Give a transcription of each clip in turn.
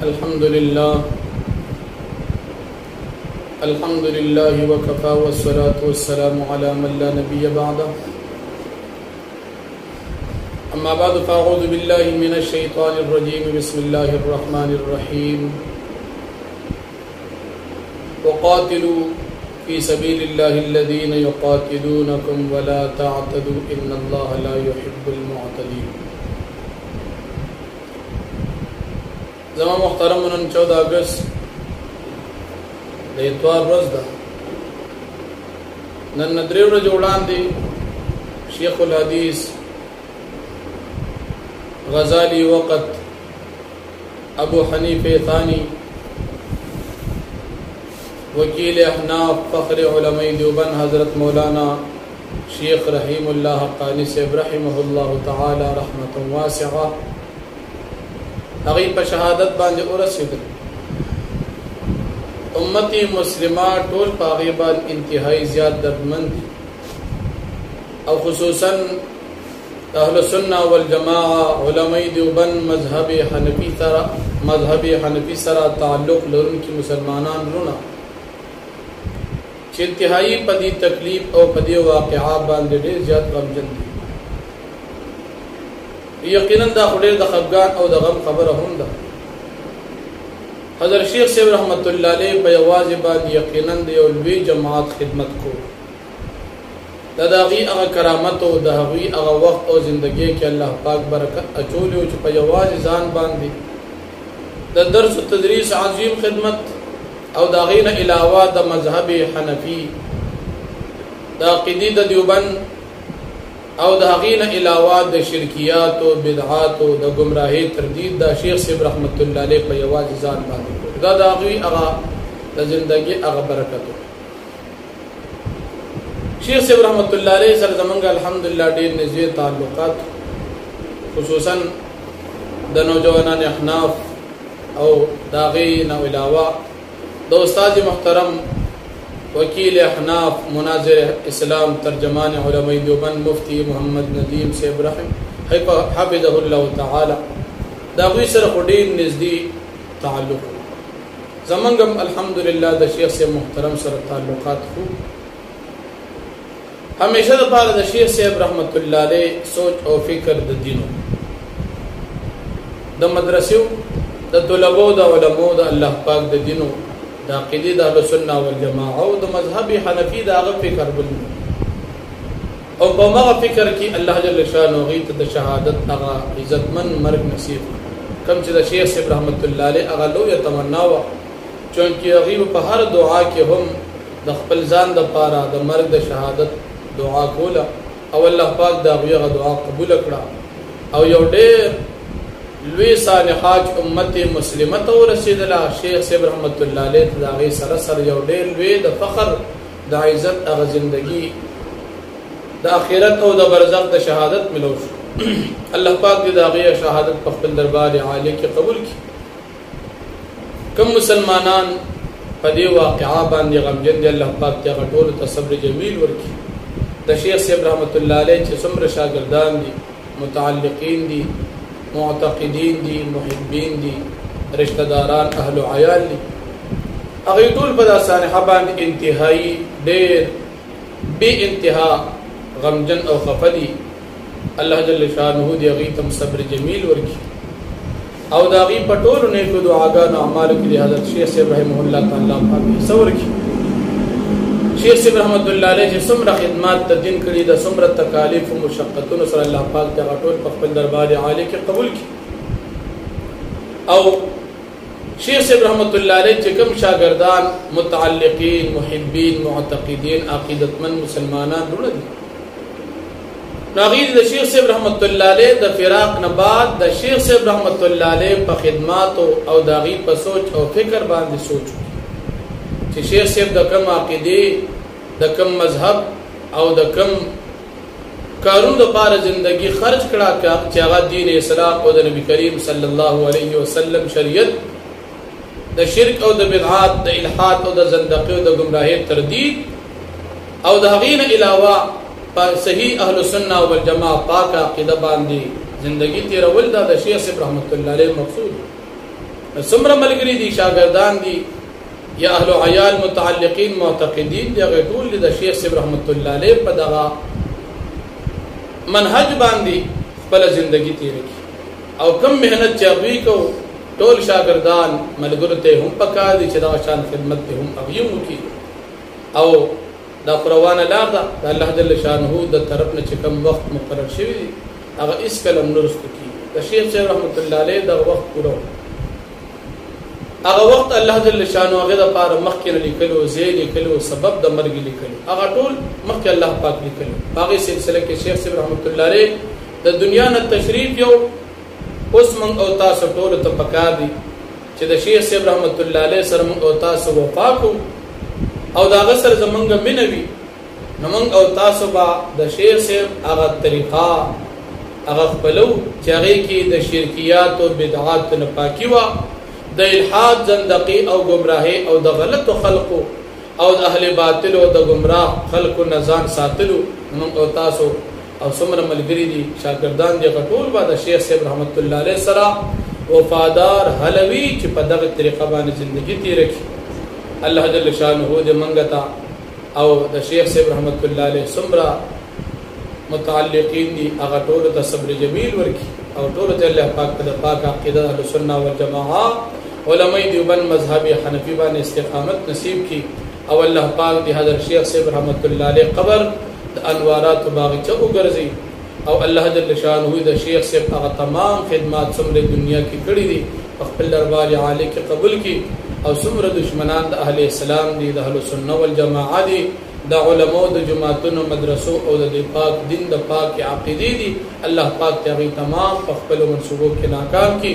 अल्हम्दुलिल्लाह वकफ़ा वस्सलातु वस्सलामु अला मन ला नबिय्य बअदा। अम्मा बअद फ़अऊज़ु बिल्लाहि मिनश शैतानिर रजीम। बिस्मिल्लाहिर रहमानिर रहीम। वक़ातिलू फ़ी सबीलिल्लाहिल्लज़ीना युक़ातिलूनकुम वला तअतदू इन्नल्लाहा ला युहिब्बुल मुअतदीन। ज़मा मुहतरम 14 अगस्त د اتوار ورځ ده. نن درې ورځې وړاندې شیخ الحدیث غزالی وقت ابو حنیفه ثانی وکیل احناف فخر علماء دیوبند حضرت مولانا شیخ رحیم اللہ حقانی صاحب رحمه الله تعالی رحمت واسعه هغه په شهادت باندې ورسېدل. امتی مسلمہ ټول پاغي باندې انتهایی زیات دردمند دي او خصوصا اهل سنت والجماعه علماء دیوبند مذهب حنفی سره تعلق لرونکي مسلمانان رونه چې انتهایی پدی تکلیف او پدی واقعات باندې ډېر زیات غمجن دي. یقینا دا خډیر د خفګان او د غم خبره هم ده. حضرت شیخ صاحب رحمت الله علیه په یوازې باندې یقینا د یو لوی جماعت خدمت کو. دا دغه هغه کرامت او د هغه هغه وخت او ژوندۍ کې الله پاک برکت اچولې او چې په یوازې ځان باندې د درس او تدریس عظیم خدمت او د هغه نه علاوه د مذهب حنفی د عقیده د دیوبند او د هغه نه علاوه د شرکیات او بدعات او د گمراهی تردید د شیخ صاحب رحمت الله علیه په یوازې ځان باندې دا د هغه هغه د ژوندۍ هغه برکت. شیخ صاحب رحمت الله علیه سره زمونږ الحمدلله ډېر نږدې تعلقات خصوصا د نوجوانان احناف او د هغه نه علاوه د استاد محترم وکیل احناف مناظر اسلام ترجمان علماء دیوبند مفتی محمد ندیم صاحب حفظه الله تعالی دا غوی سره ډېر نږدې تعلق. زمونږ الحمدلله د شیخ صاحب محترم سره تعلقات خو همیشه د پاره د شیخ صاحب رحمت الله علیه سوچ او فکر د دینو د مدرسو د طلبو د علماء د الله پاک د دینو د عقیده د اهل سنت والجماعه او د مذهب حنفی د هغه فکر بل او په هغه فکر کې الله جل شانه غیت د شهادت هغه عزتمن مرګ نصیب کوم چې د شیخ صاحب رحمت الله علیه هغه لوی تمنا و چونکه هغه په هر دعا کې هم د خپل ځان د پاره د مرګ د شهادت دعا کوله او الله پاک دا هغه دعا قبول کړه او یو ډېر لوی صالحات امت مسلمه ته ورسېدله. شیخ صاحب رحمت الله علیه د هغې سره سره یو ډېر لوی د فخر د عزت هغه زندگی د آخرت او د برزخ د شهادت ملو شو. الله پاک دې د هغې شهادت په خپل دربار عالی کې قبول کړي. کوم مسلمانان په دې واقعه باندې غمجن دي الله پاک دې هغه ټولو ته صبر جمیل ورکړي. د شیخ صاحب رحمت الله علیه چې څومره شاګردان دي متعلقین دي معتقدین دي محبین دي رشتہ داران اهل عیال دي هغه ټول په داسانه باندې انتهایی ډېر بے انتها غمجن او خفدي. الله جل شانه دې هغه تم صبر جمیل ورکړي او دا غي پټول نه کو دعاګانو اعمال کې حضرت شیخ صاحب رحمه الله تعالی پاک صبر کړي. شیخ صاحب رحمت الله علیه چې څومره خدمات د دین کړي د څومره تکالیف او مشقتونو سره الله پاک ته غټول په خپل دربار عالی کې قبول کړي. او شیخ صاحب رحمت الله علیه چې کوم شاګردان متعلقین محبین معتقدین عقیدتمن مسلمانان ډول دي ناغید د شیخ صاحب رحمت الله علیه د فراق نه بعد د شیخ صاحب رحمت الله علیه په خدمات او داغي په سوچ او فکر باندې سوچ چې شیخ صاحب د کوم عقیده د کوم مذهب او د کوم کارونو لپاره ژوندۍ خرج کړه چې هغه دین اسلام او د نبی کریم صلی الله علیه وسلم شریعت د شرک او د بدعات د الحاد او د زندقه او د گمراهی تردید او د هغې نه علاوه په صحیح اهل سنت والجماعه پاک عقیده باندې زندگی تیرول دا د شیخ صاحب رحمت الله علیه مقصود. څومره ملګری دي شاګردان دي یا اهل عیال متعلقین معتقدین دی هغه ټول د شیخ صاحب رحمت الله علیه په دغه منهج باندې خپل ژوندۍ تیر کی او کم مهنت چاوي کو ټول شاګردان ملګرو ته هم پکار دي چې دا شان خدمت ته هم اغیو کی او دا پروانه لار ده د الله جل شانه د طرف نه چې کم وخت مقرر شوی دی هغه اس کلم نورست کی د شیخ صاحب رحمت الله علیه دا وخت پورو هغه وخت الله جل شانه هغه د پاره مخکې لیکلو زی لیکلو سبب د مرګ لیکلو هغه ټول مخکې الله پاک لیکلو هغه سلسله کې شیخ صاحب رحمت الله علیه د دنیا نه تشریف یو اوس من او تاسو ټول ته پکار دي چې د شیخ صاحب رحمت الله علیه سره من او تاسو وفاقو او دا غسر زمونږ منوي نو من او تاسو با د شیخ صاحب هغه طریقه هغه خپلو چې هغه کې د شرکیات او بدعات نه پاکي وا د الحاد زندقي او گمراهي او د غلط خلقو او د اهل باطل او د گمراه خلقو نزان ساتلو من او تاسو او څومره ملګری دي شاګردان دي غټول با د شیخ صاحب رحمت الله علیه سره وفادار حلوي چې په دغه طریقه باندې ژوندۍ تیر کړي الله جل شانه دې منګتا او د شیخ صاحب رحمت الله علیه څومره متعلقین دي هغه ټول ته صبر جمیل ورکی او ټول ته الله پاک د پاک عقیده اهل سنت والجماعه علماء دیوبند مذهب حنفی باندې استقامت نصیب کی او الله پاک دې حضرت شیخ صاحب رحمت الله علیه قبر د انوارات باغچه وګرځي او الله جل شانه د شیخ صاحب هغه تمام خدمات څومره دنیا کې کړې دي خپل دربار عالی کې قبول کی او څومره دشمنان د اهل اسلام دي د اهل سنت والجماعه دي د علماء د جماعتونو مدرسو او د پاک دین د پاک عقیده دي الله پاک ته تمام خپل منسوبو کې ناکام کی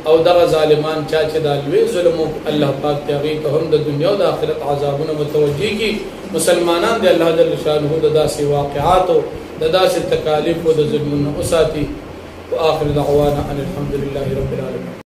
او دغه ظالمان چې د لوی ظلم الله پاک ته هم د دنیا او د آخرت عذابونه متوجي کی مسلمانان دی الله جل شانه د داسې واقعات او د داسې تکالیف او د ظلمونو اوساتي واخر دعوانا ان الحمد لله رب العالمين